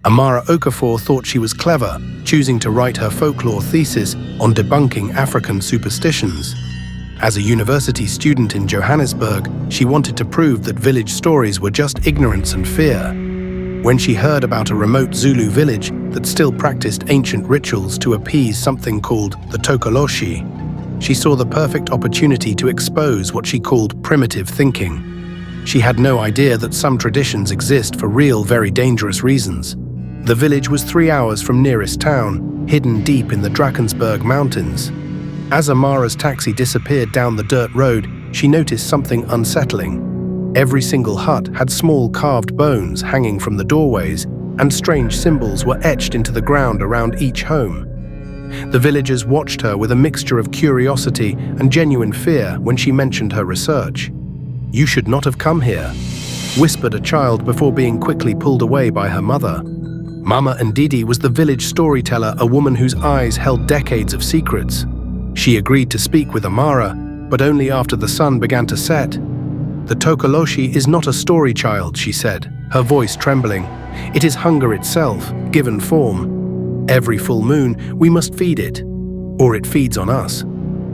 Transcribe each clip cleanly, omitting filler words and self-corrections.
Amara Okafor thought she was clever, choosing to write her folklore thesis on debunking African superstitions. As a university student in Johannesburg, she wanted to prove that village stories were just ignorance and fear. When she heard about a remote Zulu village that still practiced ancient rituals to appease something called the Tokoloshe, she saw the perfect opportunity to expose what she called primitive thinking. She had no idea that some traditions exist for real, very dangerous reasons. The village was 3 hours from nearest town, hidden deep in the Drakensberg mountains. As Amara's taxi disappeared down the dirt road, she noticed something unsettling. Every single hut had small carved bones hanging from the doorways, and strange symbols were etched into the ground around each home. The villagers watched her with a mixture of curiosity and genuine fear when she mentioned her research. "You should not have come here," whispered a child before being quickly pulled away by her mother. Mama Ndidi was the village storyteller, a woman whose eyes held decades of secrets. She agreed to speak with Amara, but only after the sun began to set. "The Tokoloshe is not a story child," she said, her voice trembling. "It is hunger itself, given form. Every full moon, we must feed it, or it feeds on us.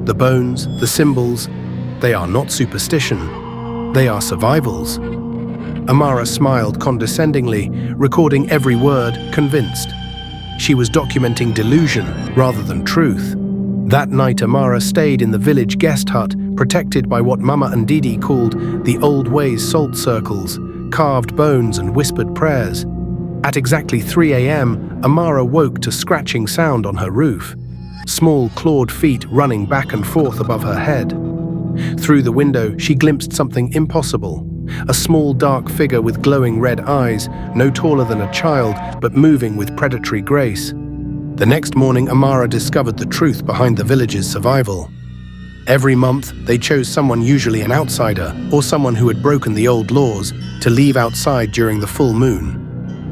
The bones, the symbols, they are not superstition. They are survivals." Amara smiled condescendingly, recording every word, convinced. She was documenting delusion rather than truth. That night, Amara stayed in the village guest hut, protected by what Mama Ndidi called the old ways salt circles, carved bones and whispered prayers. At exactly 3 a.m., Amara woke to scratching sound on her roof, small clawed feet running back and forth above her head. Through the window, she glimpsed something impossible. A small dark figure with glowing red eyes, no taller than a child, but moving with predatory grace. The next morning, Amara discovered the truth behind the village's survival. Every month, they chose someone, usually an outsider, or someone who had broken the old laws, to leave outside during the full moon.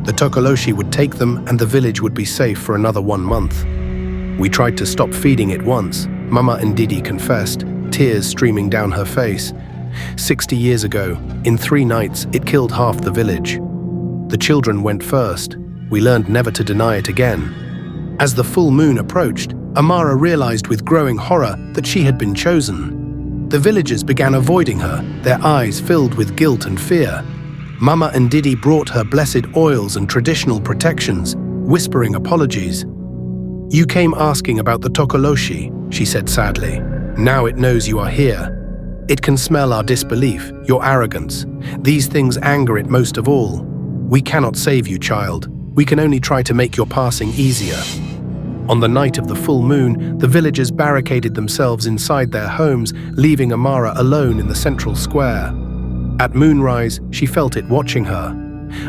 The Tokoloshe would take them, and the village would be safe for another 1 month. "We tried to stop feeding it once," Mama Ndidi confessed, tears streaming down her face. 60 years ago, in 3 nights, it killed half the village. The children went first. We learned never to deny it again. As the full moon approached, Amara realized with growing horror that she had been chosen. The villagers began avoiding her, their eyes filled with guilt and fear. Mama Ndidi brought her blessed oils and traditional protections, whispering apologies. "You came asking about the Tokoloshe," she said sadly. "Now it knows you are here. It can smell our disbelief, your arrogance. These things anger it most of all. We cannot save you, child. We can only try to make your passing easier." On the night of the full moon, the villagers barricaded themselves inside their homes, leaving Amara alone in the central square. At moonrise, she felt it watching her,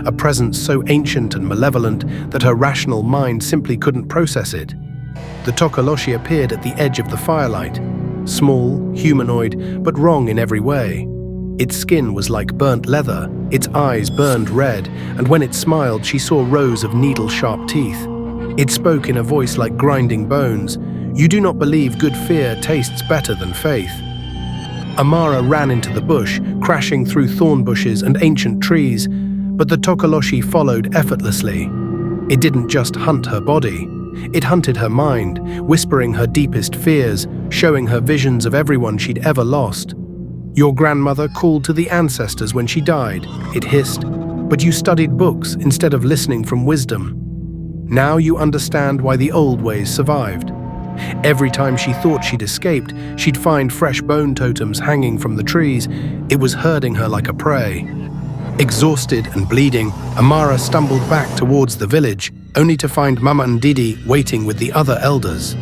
a presence so ancient and malevolent that her rational mind simply couldn't process it. The Tokoloshe appeared at the edge of the firelight, small, humanoid, but wrong in every way. Its skin was like burnt leather, its eyes burned red, and when it smiled, she saw rows of needle-sharp teeth. It spoke in a voice like grinding bones. "You do not believe good fear tastes better than faith." Amara ran into the bush, crashing through thorn bushes and ancient trees, but the Tokoloshe followed effortlessly. It didn't just hunt her body. It hunted her mind, whispering her deepest fears, showing her visions of everyone she'd ever lost. "Your grandmother called to the ancestors when she died," it hissed, "but you studied books instead of listening from wisdom. Now you understand why the old ways survived." Every time she thought she'd escaped, she'd find fresh bone totems hanging from the trees. It was herding her like a prey. Exhausted and bleeding, Amara stumbled back towards the village, only to find Mama Ndidi waiting with the other elders.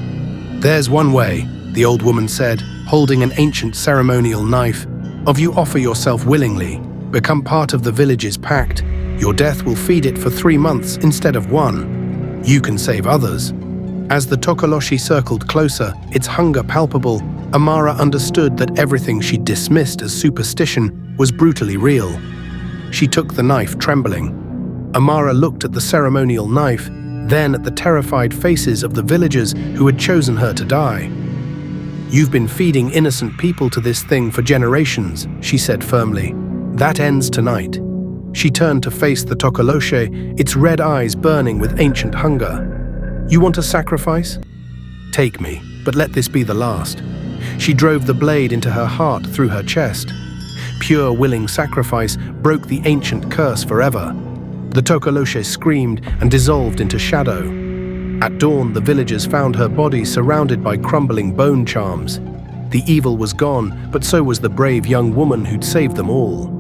"There's one way," the old woman said, holding an ancient ceremonial knife. "If you offer yourself willingly, become part of the village's pact, your death will feed it for 3 months instead of 1. You can save others." As the Tokoloshe circled closer, its hunger palpable, Amara understood that everything she'd dismissed as superstition was brutally real. She took the knife, trembling. Amara looked at the ceremonial knife, then at the terrified faces of the villagers who had chosen her to die. "You've been feeding innocent people to this thing for generations," she said firmly. "That ends tonight." She turned to face the Tokoloshe, its red eyes burning with ancient hunger. "You want a sacrifice? Take me, but let this be the last." She drove the blade into her heart through her chest. Pure willing sacrifice broke the ancient curse forever. The Tokoloshe screamed and dissolved into shadow. At dawn, the villagers found her body surrounded by crumbling bone charms. The evil was gone, but so was the brave young woman who'd saved them all.